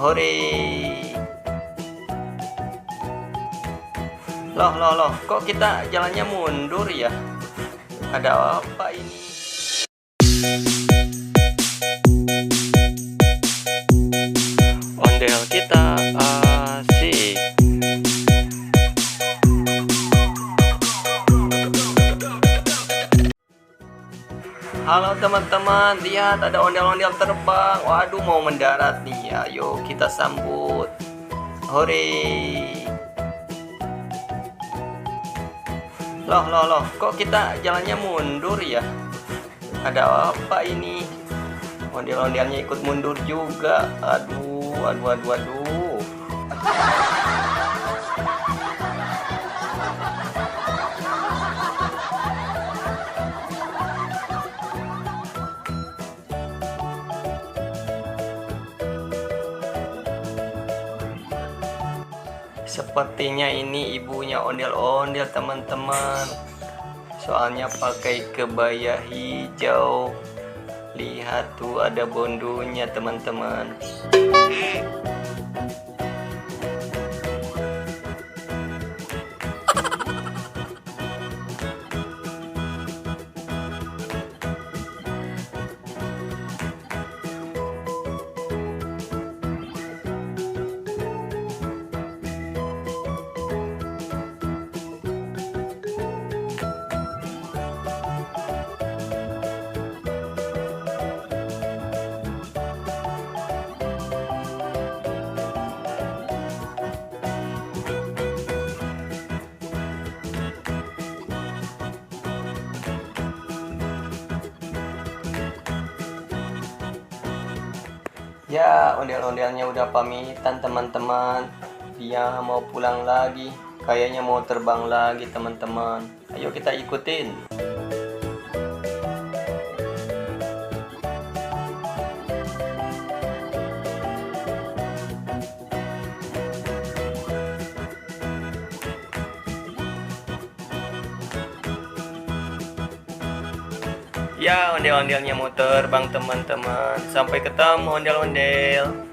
Hore. Loh, kok kita jalannya mundur ya? Ada apa ini? Ondel kita asik. Halo teman-teman, lihat ada ondel-ondel terbang. Waduh, mau mendarat nih. Ayo kita sambut. Hore. Loh, kok kita jalannya mundur ya? Ada apa ini? Ondel-ondelnya ikut mundur juga. Aduh. Sepertinya ini ibunya ondel-ondel teman-teman. Soalnya pakai kebaya hijau. Lihat tuh ada bondonya teman-teman. Ya, ondel-ondelnya udah pamitan teman-teman. Dia mau pulang lagi. Kayaknya mau terbang lagi teman-teman. Ayo kita ikutin. Ya, ondel-ondelnya mau terbang teman-teman. Sampai ketemu ondel-ondel.